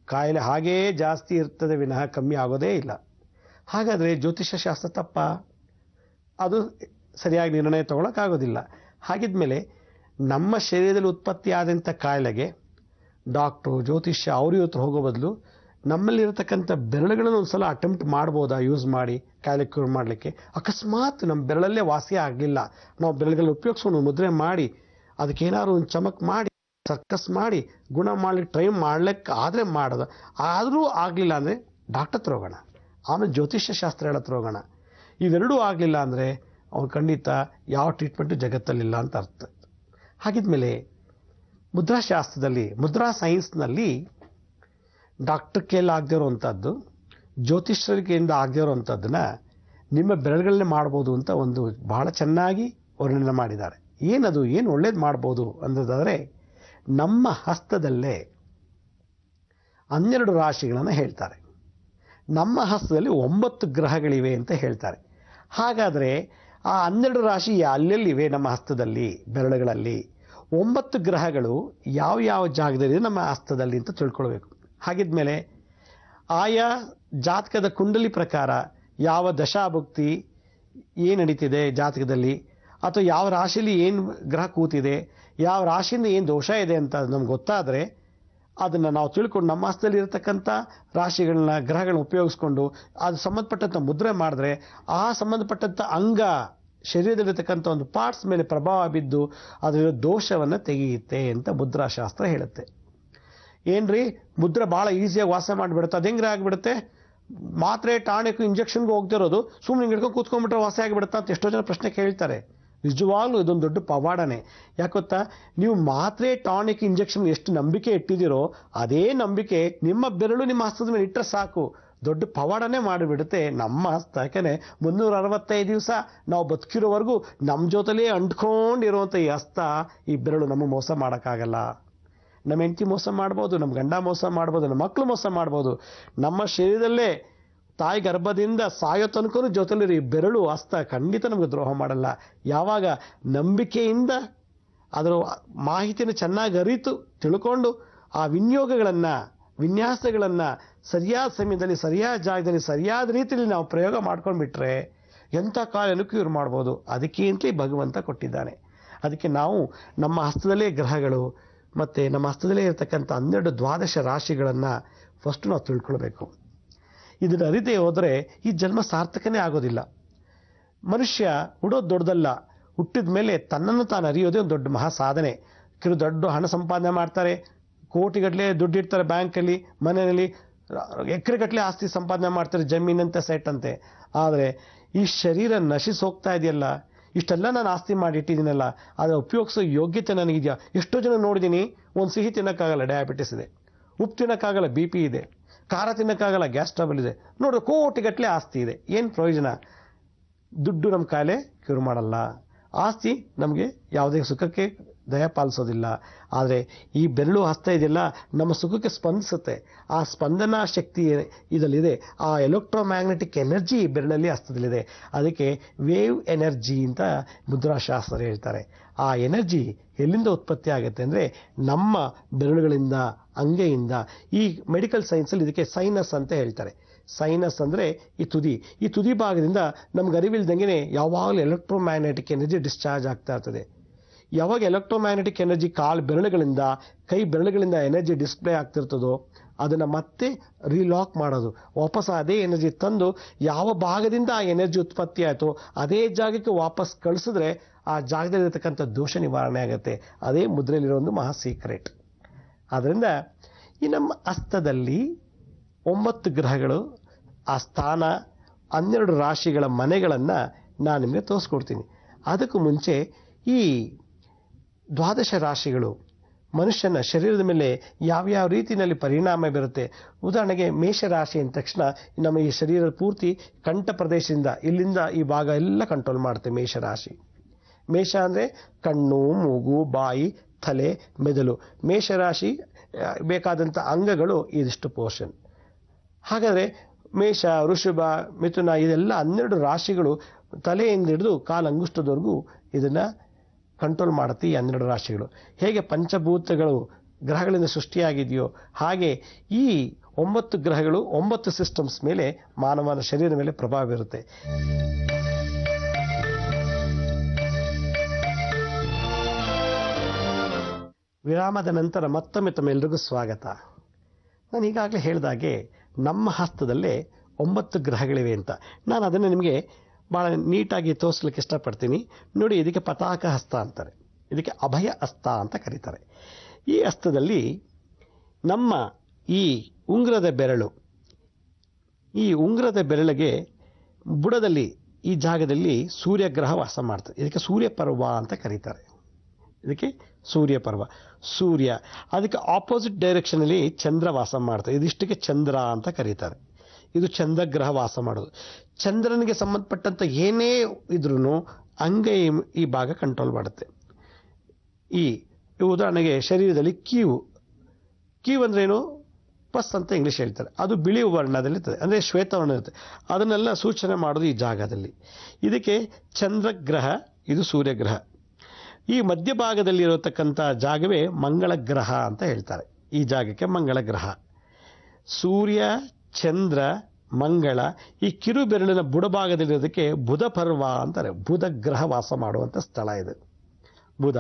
ಕಾಯಿಲೆ ಹಾಗೇ ಜಾಸ್ತಿ ಇರ್ತದೆ ವಿನಃ ಕಮ್ಮಿ ಆಗೋದೇ ಇಲ್ಲ. ಹಾಗಾದರೆ ಜ್ಯೋತಿಷ್ಯ ಶಾಸ್ತ್ರ ತಪ್ಪ? ಅದು ಸರಿಯಾಗಿ ನಿರ್ಣಯ ತಗೊಳಕ್ಕಾಗೋದಿಲ್ಲ. ಹಾಗಿದ್ಮೇಲೆ ನಮ್ಮ ಶರೀರದಲ್ಲಿ ಉತ್ಪತ್ತಿ ಆದಂಥ ಕಾಯಿಲೆಗೆ ಡಾಕ್ಟ್ರು, ಜ್ಯೋತಿಷ್ಯ ಅವ್ರ ಹತ್ರ ಹೋಗೋ ಬದಲು ನಮ್ಮಲ್ಲಿರತಕ್ಕಂಥ ಬೆರಳುಗಳನ್ನು ಒಂದು ಸಲ ಅಟೆಂಪ್ಟ್ ಮಾಡ್ಬೋದಾ ಯೂಸ್ ಮಾಡಿ ಕಾಯಿಲೆ ಕ್ಯೂರ್ ಮಾಡಲಿಕ್ಕೆ? ಅಕಸ್ಮಾತ್ ನಮ್ಮ ಬೆರಳಲ್ಲೇ ವಾಸಿ ಆಗಲಿಲ್ಲ, ನಾವು ಬೆರಳುಗಳು ಉಪಯೋಗಿಸ್ಕೊಂಡು ಮುದ್ರೆ ಮಾಡಿ ಅದಕ್ಕೇನಾದ್ರು ಒಂದು ಚಮಕ್ ಮಾಡಿ ಸರ್ಕಸ್ ಮಾಡಿ ಗುಣ ಮಾಡಲಿಕ್ಕೆ ಟ್ರೈ ಮಾಡ್ಲಿಕ್ಕೆ ಆದರೆ ಆದರೂ ಆಗಲಿಲ್ಲ ಅಂದರೆ ಡಾಕ್ಟರ್ ಹತ್ರ ಹೋಗೋಣ, ಆಮೇಲೆ ಜ್ಯೋತಿಷ್ಯ ಶಾಸ್ತ್ರ ಹತ್ರ ಹೋಗೋಣ. ಇವೆರಡೂ ಆಗಲಿಲ್ಲ ಅಂದರೆ ಅವ್ನು ಖಂಡಿತ ಯಾವ ಟ್ರೀಟ್ಮೆಂಟು ಜಗತ್ತಲ್ಲಿಲ್ಲ ಅಂತ ಅರ್ಥ. ಹಾಗಿದ್ಮೇಲೆ ಮುದ್ರಾಶಾಸ್ತ್ರದಲ್ಲಿ, ಮುದ್ರಾ ಸೈನ್ಸ್ನಲ್ಲಿ ಡಾಕ್ಟರ್ ಕೈಯಲ್ಲಿ ಆಗದೇ ಇರೋವಂಥದ್ದು, ಜ್ಯೋತಿಷ್ಯರಿಗೆಯಿಂದ ಆಗದೇ ಇರೋವಂಥದ್ದನ್ನ ನಿಮ್ಮ ಬೆರಳುಗಳನ್ನೇ ಮಾಡ್ಬೋದು ಅಂತ ಒಂದು ಬಹಳ ಚೆನ್ನಾಗಿ ವರ್ಣನೆ ಮಾಡಿದ್ದಾರೆ. ಏನದು, ಏನು ಒಳ್ಳೇದು ಮಾಡ್ಬೋದು ಅನ್ನೋದಾದರೆ ನಮ್ಮ ಹಸ್ತದಲ್ಲೇ 12 ರಾಶಿಗಳನ್ನು ಹೇಳ್ತಾರೆ. ನಮ್ಮ ಹಸ್ತದಲ್ಲಿ 9 ಗ್ರಹಗಳಿವೆ ಅಂತ ಹೇಳ್ತಾರೆ. ಹಾಗಾದರೆ ಆ 12 ರಾಶಿ ಎಲ್ಲೆಲ್ಲಿವೆ ನಮ್ಮ ಹಸ್ತದಲ್ಲಿ, ಬೆರಳುಗಳಲ್ಲಿ? 9 ಗ್ರಹಗಳು ಯಾವ ಯಾವ ಜಾಗದಲ್ಲಿದೆ ನಮ್ಮ ಹಸ್ತದಲ್ಲಿ ಅಂತ ತಿಳ್ಕೊಳ್ಬೇಕು. ಹಾಗಿದ್ಮೇಲೆ ಆಯಾ ಜಾತಕದ ಕುಂಡಲಿ ಪ್ರಕಾರ ಯಾವ ದಶಾಭುಕ್ತಿ ಏನು ನಡೀತಿದೆ ಜಾತಕದಲ್ಲಿ, ಅಥವಾ ಯಾವ ರಾಶಿಯಲ್ಲಿ ಏನು ಗ್ರಹ ಕೂತಿದೆ, ಯಾವ ರಾಶಿಯಿಂದ ಏನು ದೋಷ ಇದೆ ಅಂತ ನಮ್ಗೆ ಗೊತ್ತಾದರೆ ಅದನ್ನು ನಾವು ತಿಳ್ಕೊಂಡು ನಮ್ಮ ಹಸ್ತದಲ್ಲಿ ಇರತಕ್ಕಂಥ ರಾಶಿಗಳನ್ನ ಗ್ರಹಗಳನ್ನ ಉಪಯೋಗಿಸ್ಕೊಂಡು ಅದು ಸಂಬಂಧಪಟ್ಟಂಥ ಮುದ್ರೆ ಮಾಡಿದ್ರೆ ಆ ಸಂಬಂಧಪಟ್ಟಂಥ ಅಂಗ ಶರೀರದಲ್ಲಿರ್ತಕ್ಕಂಥ ಒಂದು ಪಾರ್ಟ್ಸ್ ಮೇಲೆ ಪ್ರಭಾವ ಬಿದ್ದು ಅದರ ದೋಷವನ್ನು ತೆಗೆಯುತ್ತೆ ಅಂತ ಮುದ್ರಾಶಾಸ್ತ್ರ ಹೇಳುತ್ತೆ. ಏನ್ರಿ ಮುದ್ರೆ ಭಾಳ ಈಸಿಯಾಗಿ ವಾಸ ಮಾಡಿಬಿಡುತ್ತೆ, ಅದು ಹೆಂಗ್ರೆ ಆಗಿಬಿಡುತ್ತೆ? ಮಾತ್ರೆ ಟಾಣಿಕ್ ಇಂಜೆಕ್ಷನ್ಗೆ ಹೋಗ್ತಿರೋದು ಸುಮ್ಮನೆ ಹಿಡ್ಕೊಂಡು ಕೂತ್ಕೊಂಡ್ಬಿಟ್ರೆ ವಾಸಿ ಆಗಿಬಿಡುತ್ತಾ ಅಂತ ಎಷ್ಟೋ ಜನ ಪ್ರಶ್ನೆ ಕೇಳ್ತಾರೆ. ನಿಜವಾಗ್ಲೂ ಇದೊಂದು ದೊಡ್ಡ ಪವಾಡನೆ. ಯಾಕೊತ್ತಾ, ನೀವು ಮಾತ್ರೆ ಟಾನಿಕ್ ಇಂಜೆಕ್ಷನ್ ಎಷ್ಟು ನಂಬಿಕೆ ಇಟ್ಟಿದ್ದೀರೋ ಅದೇ ನಂಬಿಕೆ ನಿಮ್ಮ ಬೆರಳು ನಿಮ್ಮ ಹಸ್ತದ ಮೇಲೆ ಇಟ್ಟರೆ ಸಾಕು, ದೊಡ್ಡ ಪವಾಡನೆ ಮಾಡಿಬಿಡುತ್ತೆ ನಮ್ಮ ಹಸ್ತ. ಯಾಕೆಂದರೆ 365 ದಿವಸ ನಾವು ಬದುಕಿರೋವರೆಗೂ ನಮ್ಮ ಜೊತೆಲೇ ಅಂಟ್ಕೊಂಡಿರುವಂಥ ಈ ಹಸ್ತ, ಈ ಬೆರಳು ನಮ್ಮ ಮೋಸ ಮಾಡೋಕ್ಕಾಗಲ್ಲ. ನಮ್ಮ ಹೆಂಡತಿ ಮೋಸ ಮಾಡ್ಬೋದು, ನಮ್ಮ ಗಂಡ ಮೋಸ ಮಾಡ್ಬೋದು, ನಮ್ಮ ಮಕ್ಕಳು ಮೋಸ ಮಾಡ್ಬೋದು. ನಮ್ಮ ಶರೀರದಲ್ಲೇ ತಾಯಿ ಗರ್ಭದಿಂದ ಸಾಯೋ ತನಕ ಜೊತೆಲಿರೋ ಈ ಬೆರಳು ಹಸ್ತ ಖಂಡಿತ ನಮಗೆ ದ್ರೋಹ ಮಾಡಲ್ಲ. ಯಾವಾಗ ನಂಬಿಕೆಯಿಂದ ಅದರ ಮಾಹಿತಿಯನ್ನು ಚೆನ್ನಾಗಿ ಅರಿತು ತಿಳ್ಕೊಂಡು ಆ ವಿನಿಯೋಗಗಳನ್ನು ವಿನ್ಯಾಸಗಳನ್ನು ಸರಿಯಾದ ಸಮಯದಲ್ಲಿ ಸರಿಯಾದ ಜಾಗದಲ್ಲಿ ಸರಿಯಾದ ರೀತಿಯಲ್ಲಿ ನಾವು ಪ್ರಯೋಗ ಮಾಡ್ಕೊಂಡ್ಬಿಟ್ರೆ ಎಂಥ ಕಾಲಕ್ಕೂ ಇವ್ರು ಮಾಡ್ಬೋದು. ಅದಕ್ಕೇಂತಲೇ ಭಗವಂತ ಕೊಟ್ಟಿದ್ದಾನೆ. ಅದಕ್ಕೆ ನಾವು ನಮ್ಮ ಹಸ್ತದಲ್ಲೇ ಗ್ರಹಗಳು ಮತ್ತು ನಮ್ಮ ಹಸ್ತದಲ್ಲೇ ಇರತಕ್ಕಂಥ 12 ದ್ವಾದಶ ರಾಶಿಗಳನ್ನು ಫಸ್ಟ್ ನಾವು ತಿಳ್ಕೊಳ್ಬೇಕು. ಇದನ್ನು ಅರಿದೇ ಹೋದರೆ ಈ ಜನ್ಮ ಸಾರ್ಥಕನೇ ಆಗೋದಿಲ್ಲ. ಮನುಷ್ಯ ಹುಡೋದು ದೊಡ್ಡದಲ್ಲ, ಹುಟ್ಟಿದ ಮೇಲೆ ತನ್ನನ್ನು ತಾನು ಅರಿಯೋದೇ ಒಂದು ದೊಡ್ಡ ಮಹಾ ಸಾಧನೆ. ಕೆಲವು ದೊಡ್ಡ ಹಣ ಸಂಪಾದನೆ ಮಾಡ್ತಾರೆ, ಕೋಟಿಗಟ್ಟಲೆ ದುಡ್ಡು ಇಡ್ತಾರೆ ಬ್ಯಾಂಕಲ್ಲಿ, ಮನೆಯಲ್ಲಿ ಎಕರೆಗಟ್ಟಲೆ ಆಸ್ತಿ ಸಂಪಾದನೆ ಮಾಡ್ತಾರೆ, ಜಮೀನಂತೆ ಸೆಟ್ ಅಂತೆ. ಆದರೆ ಈ ಶರೀರ ನಶಿಸಿ ಹೋಗ್ತಾ ಇದೆಯಲ್ಲ, ಇಷ್ಟೆಲ್ಲ ನಾನು ಆಸ್ತಿ ಮಾಡಿಟ್ಟಿದ್ದೀನಲ್ಲ, ಅದರ ಉಪಯೋಗಿಸೋ ಯೋಗ್ಯತೆ ನನಗಿದೆಯಾ? ಎಷ್ಟೋ ಜನ ನೋಡಿದ್ದೀನಿ, ಒಂದು ಸಿಹಿ ತಿನ್ನೋಕ್ಕಾಗಲ್ಲ, ಡಯಾಬಿಟಿಸ್ ಇದೆ, ಉಪ್ಪು ತಿನ್ನೋಕ್ಕಾಗಲ್ಲ, BP ಇದೆ, ಖಾರ ತಿನ್ನೋಕ್ಕಾಗಲ್ಲ, ಗ್ಯಾಸ್ ಟ್ರಬಲ್ ಇದೆ, ನೋಡ್ರಿ ಕೋಟಿಗಟ್ಟಲೆ ಆಸ್ತಿ ಇದೆ. ಏನು ಪ್ರಯೋಜನ? ದುಡ್ಡು ನಮ್ಮ ಕಾಯಿಲೆ ಕ್ಯೂರ್ ಮಾಡಲ್ಲ, ಆಸ್ತಿ ನಮಗೆ ಯಾವುದೇ ಸುಖಕ್ಕೆ ದಯ ಪಾಲಿಸೋದಿಲ್ಲ. ಆದರೆ ಈ ಬೆರಳು ಹಸ್ತ ಇದೆಯಲ್ಲ, ನಮ್ಮ ಸುಖಕ್ಕೆ ಸ್ಪಂದಿಸುತ್ತೆ. ಆ ಸ್ಪಂದನಾ ಶಕ್ತಿ ಇದರಲ್ಲಿದೆ. ಆ ಎಲೆಕ್ಟ್ರೋಮ್ಯಾಗ್ನೆಟಿಕ್ ಎನರ್ಜಿ ಬೆರಳಲ್ಲಿ ಹಸ್ತದಲ್ಲಿದೆ. ಅದಕ್ಕೆ ವೇವ್ ಎನರ್ಜಿ ಅಂತ ಮುದ್ರಾಶಾಸ್ತ್ರ ಹೇಳ್ತಾರೆ. ಆ ಎನರ್ಜಿ ಎಲ್ಲಿಂದ ಉತ್ಪತ್ತಿ ಆಗುತ್ತೆ ಅಂದರೆ ನಮ್ಮ ಬೆರಳುಗಳಿಂದ, ಅಂಗೈಯಿಂದ. ಈ ಮೆಡಿಕಲ್ ಸೈನ್ಸಲ್ಲಿ ಇದಕ್ಕೆ ಸೈನಸ್ ಅಂತ ಹೇಳ್ತಾರೆ. ಸೈನಸ್ ಅಂದರೆ ಈ ತುದಿ ಭಾಗದಿಂದ ನಮ್ಗೆ ಅರಿವಿಲ್ದಂಗೆ ಯಾವಾಗಲೂ ಎಲೆಕ್ಟ್ರೋಮ್ಯಾಗ್ನೆಟಿಕ್ ಎನರ್ಜಿ ಡಿಸ್ಚಾರ್ಜ್ ಆಗ್ತಾ ಇರ್ತದೆ. ಯಾವಾಗ ಎಲೆಕ್ಟ್ರೋಮ್ಯಾಗ್ನೆಟಿಕ್ ಎನರ್ಜಿ ಕಾಲು ಬೆರಳುಗಳಿಂದ, ಕೈ ಬೆರಳುಗಳಿಂದ ಎನರ್ಜಿ ಡಿಸ್ಪ್ಲೇ ಆಗ್ತಿರ್ತದೋ ಅದನ್ನು ಮತ್ತೆ ರೀಲಾಕ್ ಮಾಡೋದು, ವಾಪಸ್ ಅದೇ ಎನರ್ಜಿ ತಂದು ಯಾವ ಭಾಗದಿಂದ ಆ ಎನರ್ಜಿ ಉತ್ಪತ್ತಿ ಆಯಿತೋ ಅದೇ ಜಾಗಕ್ಕೆ ವಾಪಸ್ ಕಳಿಸಿದ್ರೆ ಆ ಜಾಗದಲ್ಲಿರತಕ್ಕಂಥ ದೋಷ ನಿವಾರಣೆ ಆಗುತ್ತೆ. ಅದೇ ಮುದ್ರೆಯಲ್ಲಿರೋ ಒಂದು ಮಹಾ ಸೀಕ್ರೆಟ್. ಆದ್ದರಿಂದ ಈ ನಮ್ಮ ಹಸ್ತದಲ್ಲಿ 9 ಗ್ರಹಗಳು, ಆ ಸ್ಥಾನ, 12 ರಾಶಿಗಳ ಮನೆಗಳನ್ನು ನಾನು ನಿಮಗೆ ತೋರಿಸ್ಕೊಡ್ತೀನಿ. ಅದಕ್ಕೂ ಮುಂಚೆ ಈ ದ್ವಾದಶ ರಾಶಿಗಳು ಮನುಷ್ಯನ ಶರೀರದ ಮೇಲೆ ಯಾವ್ಯಾವ ರೀತಿಯಲ್ಲಿ ಪರಿಣಾಮ ಬೀರುತ್ತೆ. ಉದಾಹರಣೆಗೆ ಮೇಷರಾಶಿ ಅಂದ ತಕ್ಷಣ ನಮ್ಮ ಈ ಶರೀರದ ಪೂರ್ತಿ ಕಂಠ ಪ್ರದೇಶದಿಂದ ಇಲ್ಲಿಂದ ಈ ಭಾಗ ಎಲ್ಲ ಕಂಟ್ರೋಲ್ ಮಾಡುತ್ತೆ ಮೇಷರಾಶಿ. ಮೇಷ ಅಂದರೆ ಕಣ್ಣು, ಮೂಗು, ಬಾಯಿ, ತಲೆ, ಮೆದುಳು. ಮೇಷರಾಶಿ ಬೇಕಾದಂಥ ಅಂಗಗಳು ಇದಿಷ್ಟು ಪೋರ್ಷನ್. ಹಾಗಾದರೆ ಮೇಷ, ವೃಷಭ, ಮಿಥುನ ಇದೆಲ್ಲ 12 ರಾಶಿಗಳು ತಲೆಯಿಂದ ಹಿಡಿದು ಕಾಲು ಅಂಗುಷ್ಟದವರೆಗೂ ಇದನ್ನು ಕಂಟ್ರೋಲ್ ಮಾಡುತ್ತೆ. ಈ 12 ರಾಶಿಗಳು ಹೇಗೆ ಪಂಚಭೂತಗಳು ಗ್ರಹಗಳಿಂದ ಸೃಷ್ಟಿಯಾಗಿದೆಯೋ ಹಾಗೆ ಈ 9 ಗ್ರಹಗಳು 9 ಸಿಸ್ಟಮ್ಸ್ ಮೇಲೆ ಮಾನವನ ಶರೀರದ ಮೇಲೆ ಪ್ರಭಾವ ಬೀರುತ್ತೆ. ವಿರಾಮದ ನಂತರ ಮತ್ತೊಮ್ಮೆ ತಮ್ಮೆಲ್ಲರಿಗೂ ಸ್ವಾಗತ. ನಾನು ಈಗಾಗಲೇ ಹೇಳಿದಾಗೆ ನಮ್ಮ ಹಸ್ತದಲ್ಲೇ 9 ಗ್ರಹಗಳಿವೆ ಅಂತ. ನಾನು ಅದನ್ನು ನಿಮಗೆ ಭಾಳ ನೀಟಾಗಿ ತೋರಿಸ್ಲಿಕ್ಕೆ ಇಷ್ಟಪಡ್ತೀನಿ. ನೋಡಿ, ಇದಕ್ಕೆ ಪತಾಕ ಹಸ್ತ ಅಂತಾರೆ, ಇದಕ್ಕೆ ಅಭಯ ಹಸ್ತ ಅಂತ ಕರೀತಾರೆ. ಈ ಹಸ್ತದಲ್ಲಿ ನಮ್ಮ ಈ ಉಂಗುರದ ಬೆರಳು, ಈ ಉಂಗುರದ ಬೆರಳಿಗೆ ಬುಡದಲ್ಲಿ ಈ ಜಾಗದಲ್ಲಿ ಸೂರ್ಯಗ್ರಹ ವಾಸ ಮಾಡ್ತದೆ. ಇದಕ್ಕೆ ಸೂರ್ಯಪರ್ವ ಅಂತ ಕರೀತಾರೆ. ಇದಕ್ಕೆ ಸೂರ್ಯಪರ್ವ. ಸೂರ್ಯ ಅದಕ್ಕೆ ಆಪೋಸಿಟ್ ಡೈರೆಕ್ಷನಲ್ಲಿ ಚಂದ್ರ ವಾಸ ಮಾಡ್ತಾರೆ. ಇದಿಷ್ಟಕ್ಕೆ ಚಂದ್ರ ಅಂತ ಕರೀತಾರೆ. ಇದು ಚಂದ್ರಗ್ರಹ ವಾಸ ಮಾಡೋದು. ಚಂದ್ರನಿಗೆ ಸಂಬಂಧಪಟ್ಟಂಥ ಏನೇ ಇದ್ರೂ ಅಂಗೈ ಈ ಭಾಗ ಕಂಟ್ರೋಲ್ ಮಾಡುತ್ತೆ. ಈ ಉದಾಹರಣೆಗೆ ಶರೀರದಲ್ಲಿ ಕೀವು ಅಂದ್ರೇನು? ಪಸ್ ಅಂತ ಇಂಗ್ಲೀಷ್ ಹೇಳ್ತಾರೆ. ಅದು ಬಿಳಿ ವರ್ಣದಲ್ಲಿ ಇರ್ತದೆ, ಅಂದರೆ ಶ್ವೇತವರ್ಣ ಇರುತ್ತೆ. ಅದನ್ನೆಲ್ಲ ಸೂಚನೆ ಮಾಡೋದು ಈ ಜಾಗದಲ್ಲಿ. ಇದಕ್ಕೆ ಚಂದ್ರಗ್ರಹ, ಇದು ಸೂರ್ಯಗ್ರಹ. ಈ ಮಧ್ಯಭಾಗದಲ್ಲಿರತಕ್ಕಂಥ ಜಾಗವೇ ಮಂಗಳ ಗ್ರಹ ಅಂತ ಹೇಳ್ತಾರೆ. ಈ ಜಾಗಕ್ಕೆ ಮಂಗಳ ಗ್ರಹ. ಸೂರ್ಯ, ಚಂದ್ರ, ಮಂಗಳ ಈ ಕಿರು ಬೆರಳಿನ ಬುಡಭಾಗದಲ್ಲಿರೋದಕ್ಕೆ ಬುಧ ಪರ್ವ ಅಂತಾರೆ. ಬುಧ ಗ್ರಹ ವಾಸ ಮಾಡುವಂಥ ಸ್ಥಳ ಇದು ಬುಧ.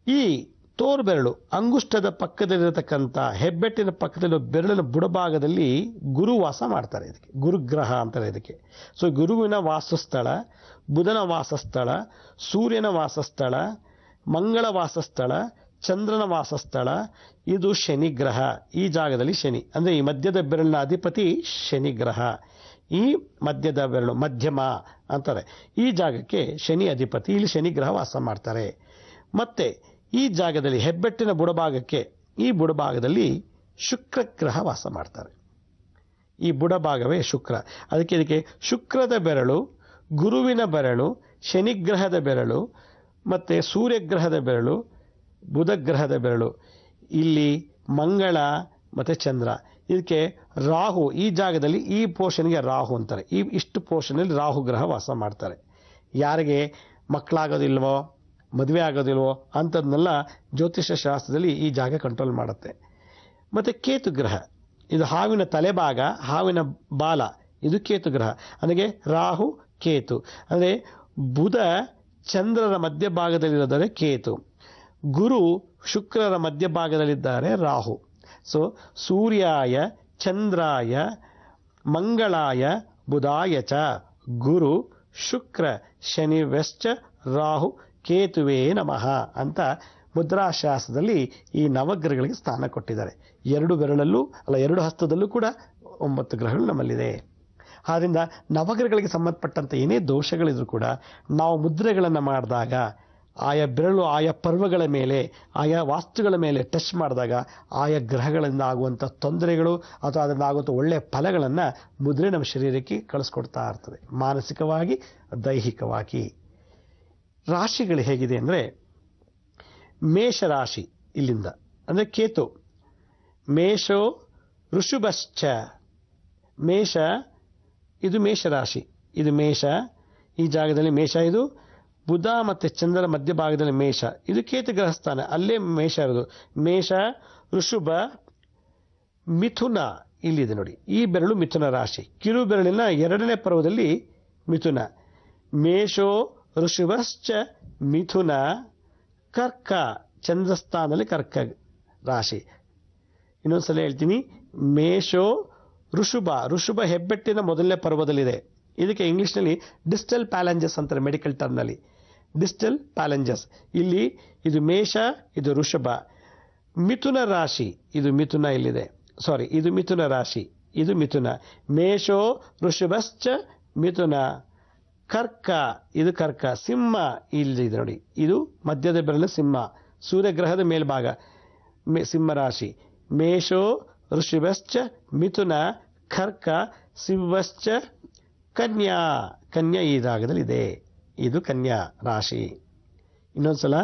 ಈ ತೋರು ಬೆರಳು ಅಂಗುಷ್ಟದ ಪಕ್ಕದಲ್ಲಿರತಕ್ಕಂಥ ಹೆಬ್ಬೆಟ್ಟಿನ ಪಕ್ಕದಲ್ಲಿ ಬೆರಳಿನ ಬುಡಭಾಗದಲ್ಲಿ ಗುರು ವಾಸ ಮಾಡ್ತಾರೆ. ಇದಕ್ಕೆ ಗುರುಗ್ರಹ ಅಂತಾರೆ ಇದಕ್ಕೆ. ಸೊ ಗುರುವಿನ ವಾಸಸ್ಥಳ, ಬುಧನ ವಾಸಸ್ಥಳ, ಸೂರ್ಯನ ವಾಸಸ್ಥಳ, ಮಂಗಳ ವಾಸಸ್ಥಳ, ಚಂದ್ರನ ವಾಸಸ್ಥಳ, ಇದು ಶನಿಗ್ರಹ. ಈ ಜಾಗದಲ್ಲಿ ಶನಿ ಅಂದರೆ ಈ ಮಧ್ಯದ ಬೆರಳಿನ ಅಧಿಪತಿ ಶನಿಗ್ರಹ. ಈ ಮಧ್ಯದ ಬೆರಳು ಮಧ್ಯಮ ಅಂತಾರೆ. ಈ ಜಾಗಕ್ಕೆ ಶನಿ ಅಧಿಪತಿ, ಇಲ್ಲಿ ಶನಿಗ್ರಹ ವಾಸ ಮಾಡ್ತಾರೆ. ಮತ್ತೆ ಈ ಜಾಗದಲ್ಲಿ ಹೆಬ್ಬೆಟ್ಟಿನ ಬುಡಭಾಗಕ್ಕೆ, ಈ ಬುಡಭಾಗದಲ್ಲಿ ಶುಕ್ರಗ್ರಹ ವಾಸ ಮಾಡ್ತಾರೆ. ಈ ಬುಡಭಾಗವೇ ಶುಕ್ರ. ಇದಕ್ಕೆ ಶುಕ್ರದ ಬೆರಳು, ಗುರುವಿನ ಬೆರಳು, ಶನಿಗ್ರಹದ ಬೆರಳು, ಮತ್ತು ಸೂರ್ಯಗ್ರಹದ ಬೆರಳು, ಬುಧಗ್ರಹದ ಬೆರಳು, ಇಲ್ಲಿ ಮಂಗಳ ಮತ್ತು ಚಂದ್ರ. ಇದಕ್ಕೆ ರಾಹು, ಈ ಜಾಗದಲ್ಲಿ ಈ ಪೋರ್ಷನ್ಗೆ ರಾಹು ಅಂತಾರೆ. ಇಷ್ಟು ಪೋರ್ಷನಲ್ಲಿ ರಾಹು ಗ್ರಹ ವಾಸ ಮಾಡ್ತಾರೆ. ಯಾರಿಗೆ ಮಕ್ಕಳಾಗೋದಿಲ್ವೋ, ಮದುವೆ ಆಗೋದಿಲ್ವೋ ಅಂಥದ್ನೆಲ್ಲ ಜ್ಯೋತಿಷ್ಯ ಶಾಸ್ತ್ರದಲ್ಲಿ ಈ ಜಾಗ ಕಂಟ್ರೋಲ್ ಮಾಡುತ್ತೆ. ಮತ್ತು ಕೇತು ಗ್ರಹ, ಇದು ಹಾವಿನ ತಲೆಭಾಗ, ಹಾವಿನ ಬಾಲ, ಇದು ಕೇತು ಗ್ರಹ. ಅಂದರೆ ರಾಹು ಕೇತು ಅಂದರೆ ಬುಧ ಚಂದ್ರರ ಮಧ್ಯಭಾಗದಲ್ಲಿರೋದರೆ ಕೇತು, ಗುರು ಶುಕ್ರರ ಮಧ್ಯಭಾಗದಲ್ಲಿದ್ದಾರೆ ರಾಹು. ಸೊ ಸೂರ್ಯಾಯ ಚಂದ್ರಾಯ ಮಂಗಳಾಯ ಬುಧಾಯ ಚ ಗುರು ಶುಕ್ರ ಶನಿವೆಶ್ಚ ರಾಹು ಕೇತುವೇ ನಮಃ ಅಂತ ಮುದ್ರಾಶಾಸ್ತ್ರದಲ್ಲಿ ಈ ನವಗ್ರಹಗಳಿಗೆ ಸ್ಥಾನ ಕೊಟ್ಟಿದ್ದಾರೆ. ಎರಡು ಹಸ್ತದಲ್ಲೂ ಕೂಡ 9 ಗ್ರಹಗಳು ನಮ್ಮಲ್ಲಿದೆ. ಆದ್ದರಿಂದ ನವಗ್ರಹಗಳಿಗೆ ಸಂಬಂಧಪಟ್ಟಂತೆ ಏನೇ ದೋಷಗಳಿದ್ರು ಕೂಡ ನಾವು ಮುದ್ರೆಗಳನ್ನು ಮಾಡಿದಾಗ ಆಯಾ ಬೆರಳು ಆಯಾ ಪರ್ವಗಳ ಮೇಲೆ, ಆಯಾ ವಾಸ್ತುಗಳ ಮೇಲೆ ಟಚ್ ಮಾಡಿದಾಗ ಆಯಾ ಗ್ರಹಗಳಿಂದ ಆಗುವಂಥ ತೊಂದರೆಗಳು ಅಥವಾ ಅದರಿಂದ ಆಗುವಂಥ ಒಳ್ಳೆಯ ಫಲಗಳನ್ನು ಮುದ್ರೆ ನಮ್ಮ ಶರೀರಕ್ಕೆ ಕಳಿಸ್ಕೊಡ್ತಾ ಇರ್ತದೆ, ಮಾನಸಿಕವಾಗಿ ದೈಹಿಕವಾಗಿ. ರಾಶಿಗಳು ಹೇಗಿದೆ ಅಂದರೆ ಮೇಷರಾಶಿ ಇಲ್ಲಿಂದ ಅಂದರೆ ಕೇತು, ಮೇಷೋ ಋಷುಭಶ್ಚ, ಮೇಷ ಇದು ಮೇಷರಾಶಿ, ಇದು ಮೇಷ, ಈ ಜಾಗದಲ್ಲಿ ಮೇಷ, ಇದು ಬುಧ ಮತ್ತು ಚಂದ್ರರ ಮಧ್ಯಭಾಗದಲ್ಲಿ ಮೇಷ, ಇದು ಕೇತು ಗ್ರಹಸ್ಥಾನ, ಅಲ್ಲೇ ಮೇಷ ಇರೋದು. ಮೇಷ, ಋಷುಭ, ಮಿಥುನ ಇಲ್ಲಿದೆ ನೋಡಿ, ಈ ಬೆರಳು ಮಿಥುನ ರಾಶಿ. ಕಿರು ಬೆರಳಿನ 2ನೇ ಪರ್ವದಲ್ಲಿ ಮಿಥುನ. ಮೇಷೋ ಋಷುಭಶ್ಚ ಮಿಥುನ, ಕರ್ಕ ಚಂದ್ರಸ್ಥಾನದಲ್ಲಿ ಕರ್ಕ ರಾಶಿ. ಇನ್ನೊಂದ್ಸಲ ಹೇಳ್ತೀನಿ, ಮೇಷೋ ಋಷುಭ, ಋಷುಭ ಹೆಬ್ಬೆಟ್ಟಿನ ಮೊದಲನೇ ಪರ್ವದಲ್ಲಿದೆ. ಇದಕ್ಕೆ ಇಂಗ್ಲೀಷ್ನಲ್ಲಿ ಡಿಸ್ಟಲ್ ಪ್ಯಾಲೆಂಜಸ್ ಅಂತಾರೆ, ಮೆಡಿಕಲ್ ಟರ್ಮ್ನಲ್ಲಿ ಡಿಸ್ಟಲ್ ಪ್ಯಾಲೆಂಜಸ್. ಇಲ್ಲಿ ಇದು ಮೇಷ, ಇದು ಋಷಭ. ಮಿಥುನ ರಾಶಿ, ಇದು ಮಿಥುನ ಇಲ್ಲಿದೆ, ಸಾರಿ ಇದು ಮಿಥುನ ರಾಶಿ, ಇದು ಮಿಥುನ. ಮೇಷೋ ಋಷಭಶ್ಚ ಮಿಥುನ, ಕರ್ಕ ಇದು ಕರ್ಕ. ಸಿಂಹ ಇಲ್ಲಿದೆ ನೋಡಿ, ಇದು ಮಧ್ಯದ ಬೆರಳು ಸಿಂಹ, ಸೂರ್ಯಗ್ರಹದ ಮೇಲ್ಭಾಗ ಸಿಂಹ ರಾಶಿ. ಮೇಷೋ ಋಷಭಶ್ಚ ಮಿಥುನ, ಕರ್ಕ, ಸಿಂಹಶ್ಚ ಕನ್ಯಾ. ಕನ್ಯಾ ಈ ಜಾಗದಲ್ಲಿದೆ, ಇದು ಕನ್ಯಾ ರಾಶಿ. ಇನ್ನೊಂದ್ಸಲ,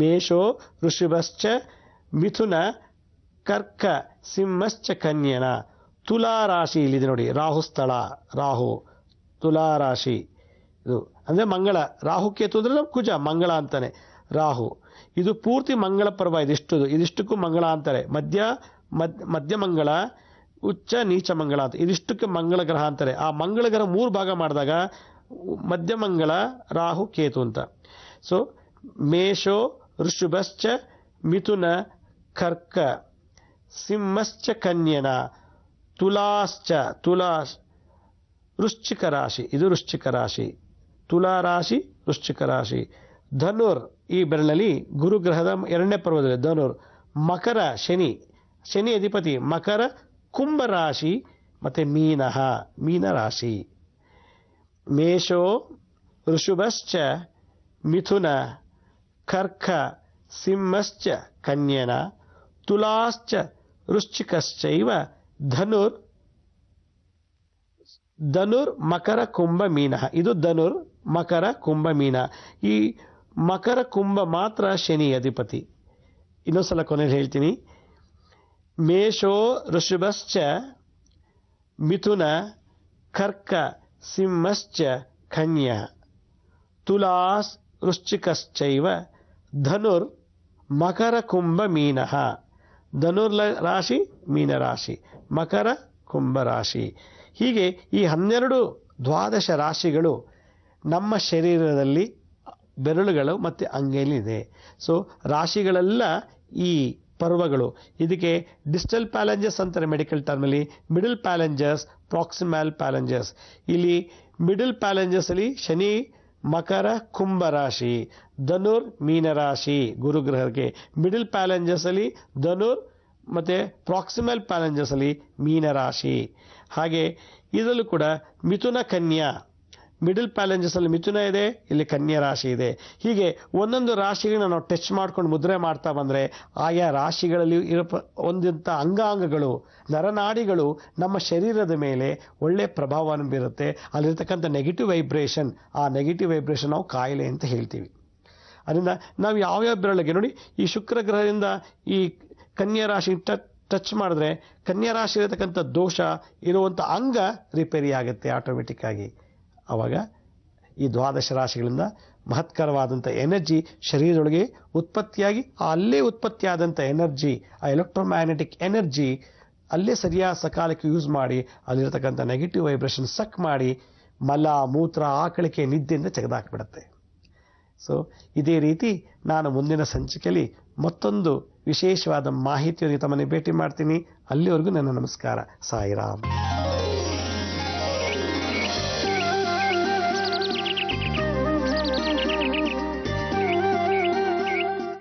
ಮೇಷೋ ಋಷಭಶ್ಚ ಮಿಥುನ, ಕರ್ಕ, ಸಿಂಹಶ್ಚ ಕನ್ಯನ. ತುಲಾ ರಾಶಿ ಇಲ್ಲಿದೆ ನೋಡಿ, ರಾಹು ಸ್ಥಳ, ರಾಹು ತುಲಾ ರಾಶಿ. ಇದು ಅಂದರೆ ಮಂಗಳ, ರಾಹು ಕೇತು ಅಂದರೆ ಕುಜ, ಮಂಗಳ ಅಂತಾನೆ ರಾಹು. ಇದು ಪೂರ್ತಿ ಮಂಗಳ ಪರ್ವ, ಇದಿಷ್ಟಕ್ಕೂ ಮಂಗಳ ಅಂತಾರೆ. ಮಧ್ಯ ಮಂಗಳ, ಉಚ್ಚ ನೀಚ ಮಂಗಳ ಅಂತ, ಇದಿಷ್ಟಕ್ಕೆ ಮಂಗಳ ಗ್ರಹ ಅಂತಾರೆ. ಆ ಮಂಗಳ ಗ್ರಹ 3 ಭಾಗ ಮಾಡಿದಾಗ ಮಧ್ಯ ಮಂಗಳ, ರಾಹು ಕೇತು ಅಂತ. ಸೊ ಮೇಷೋ ಋಷಭಶ್ಚ ಮಿಥುನ, ಕರ್ಕ, ಸಿಂಹಶ್ಚ ಕನ್ಯನ, ತುಲಾಶ್ಚ ವೃಶ್ಚಿಕ ರಾಶಿ, ಇದು ವೃಶ್ಚಿಕ ರಾಶಿ. ತುಲಾ ರಾಶಿ, ವೃಶ್ಚಿಕ ರಾಶಿ. ಧನುರ್ ಈ ಬೆರಳಲ್ಲಿ ಗುರುಗ್ರಹದ 2ನೇ ಪರ್ವದಲ್ಲಿ ಧನುರ್. ಮಕರ ಶನಿ ಅಧಿಪತಿ, ಮಕರ, ಕುಂಭ ರಾಶಿ ಮತ್ತು ಮೀನ ರಾಶಿ. ಮೇಷೋ ಋಷಭಶ್ಚ ಮಿಥುನ, ಕರ್ಕ, ಸಿಂಹಶ್ಚ ಕನ್ಯನ, ತುಲಾಶ್ಚ ವೃಶ್ಚಿಕಶ್ಚೈವ ಧನುರ್ ಮಕರ ಕುಂಭ ಮೀನ. ಇದು ಧನುರ್, ಮಕರ, ಕುಂಭ, ಮೀನ. ಈ ಮಕರ ಕುಂಭ ಮಾತ್ರ ಶನಿ ಅಧಿಪತಿ. ಇನ್ನೊಂದ್ಸಲ ಕೊನೆಯಲ್ಲಿ ಹೇಳ್ತೀನಿ, ಮೇಷೋ ಋಷಭಶ್ಚ ಮಿಥುನ, ಕರ್ಕ, ಸಿಂಹಶ್ಚ ಕನ್ಯಾ, ತುಲಾಸ್ ವೃಶ್ಚಿಕಶ್ಚೈವ ಧನುರ್ ಮಕರ ಕುಂಭ ಮೀನ. ರಾಶಿ ಮೀನರಾಶಿ, ಮಕರ ಕುಂಭರಾಶಿ. ಹೀಗೆ ಈ 12 ದ್ವಾದಶ ರಾಶಿಗಳು ನಮ್ಮ ಶರೀರದಲ್ಲಿ ಬೆರಳುಗಳು ಮತ್ತು ಅಂಗೈಲಿದೆ. ಸೊ ರಾಶಿಗಳೆಲ್ಲ ಈ ಪರ್ವಗಳು. ಇದಕ್ಕೆ ಡಿಸ್ಟಲ್ ಪ್ಯಾಲೆಂಜಸ್ ಅಂತಾರೆ ಮೆಡಿಕಲ್ ಟರ್ಮಲ್ಲಿ, ಮಿಡಲ್ ಪ್ಯಾಲೆಂಜಸ್, ಪ್ರಾಕ್ಸಿಮಲ್ ಪ್ಯಾಲೆಂಜಸ್. ಇಲ್ಲಿ ಮಿಡಲ್ ಪ್ಯಾಲೆಂಜಸ್ ಅಲ್ಲಿ ಶನಿ ಮಕರ ಕುಂಭರಾಶಿ, ಧನುರ್ ಮೀನರಾಶಿ ಗುರುಗ್ರಹಕ್ಕೆ. ಮಿಡಲ್ ಪ್ಯಾಲೆಂಜಸ್ ಅಲ್ಲಿ ಧನುರ್ ಮತ್ತೆ ಪ್ರಾಕ್ಸಿಮಲ್ ಪ್ಯಾಲೆಂಜಸ್ ಅಲ್ಲಿ ಮೀನರಾಶಿ. ಹಾಗೆ ಇದರಲ್ಲೂ ಕೂಡ ಮಿಥುನ ಕನ್ಯಾ, ಮಿಡಲ್ ಪ್ಯಾಲೆಂಜಸ್ ಅಲ್ಲಿ ಮಿಥುನ ಇದೆ, ಇಲ್ಲಿ ಕನ್ಯಾ ರಾಶಿ ಇದೆ. ಹೀಗೆ ಒಂದೊಂದು ರಾಶಿಗಳನ್ನ ನಾವು ಟಚ್ ಮಾಡ್ಕೊಂಡು ಮುದ್ರೆ ಮಾಡ್ತಾ ಬಂದರೆ ಆಯಾ ರಾಶಿಗಳಲ್ಲಿ ಒಂದಂಥ ಅಂಗಾಂಗಗಳು, ನರನಾಡಿಗಳು ನಮ್ಮ ಶರೀರದ ಮೇಲೆ ಒಳ್ಳೆ ಪ್ರಭಾವವನ್ನು ಬೀರುತ್ತೆ. ಅಲ್ಲಿರ್ತಕ್ಕಂಥ ನೆಗೆಟಿವ್ ವೈಬ್ರೇಷನ್, ಆ ನೆಗೆಟಿವ್ ವೈಬ್ರೇಷನ್ ನಾವು ಕಾಯಿಲೆ ಅಂತ ಹೇಳ್ತೀವಿ. ಅದರಿಂದ ನಾವು ಯಾವ್ಯಾವ ಬೆರಳಿಗೆ ನೋಡಿ, ಈ ಶುಕ್ರ ಗ್ರಹದಿಂದ ಈ ಕನ್ಯಾ ರಾಶಿ ಟಚ್ ಮಾಡಿದ್ರೆ ಕನ್ಯಾ ರಾಶಿ ಇರತಕ್ಕಂಥ ದೋಷ ಇರುವಂಥ ಅಂಗ ರಿಪೇರಿ ಆಗುತ್ತೆ ಆಟೋಮೆಟಿಕ್ ಆಗಿ. ಆವಾಗ ಈ ದ್ವಾದಶ ರಾಶಿಗಳಿಂದ ಮಹತ್ಕರವಾದಂಥ ಎನರ್ಜಿ ಶರೀರದೊಳಗೆ ಉತ್ಪತ್ತಿಯಾಗಿ ಅಲ್ಲೇ ಉತ್ಪತ್ತಿಯಾದಂಥ ಎನರ್ಜಿ, ಆ ಎಲೆಕ್ಟ್ರೋಮ್ಯಾಗ್ನೆಟಿಕ್ ಎನರ್ಜಿ ಅಲ್ಲೇ ಸರಿಯಾದ ಸಕಾಲಕ್ಕೆ ಯೂಸ್ ಮಾಡಿ ಅಲ್ಲಿರ್ತಕ್ಕಂಥ ನೆಗೆಟಿವ್ ವೈಬ್ರೇಷನ್ ಸಕ್ ಮಾಡಿ ಮಲ ಮೂತ್ರ ಆಕಳಿಕೆ ನಿದ್ದೆಯಿಂದ ತೆಗೆದಾಕ್ಬಿಡುತ್ತೆ. ಸೊ ಇದೇ ರೀತಿ ನಾನು ಮುಂದಿನ ಸಂಚಿಕೆಯಲ್ಲಿ ಮತ್ತೊಂದು ವಿಶೇಷವಾದ ಮಾಹಿತಿಯೊಂದಿಗೆ ತಮ್ಮನ್ನು ಭೇಟಿ ಮಾಡ್ತೀನಿ. ಅಲ್ಲಿವರೆಗೂ ನನ್ನ ನಮಸ್ಕಾರ. ಸಾಯಿರಾಮ್.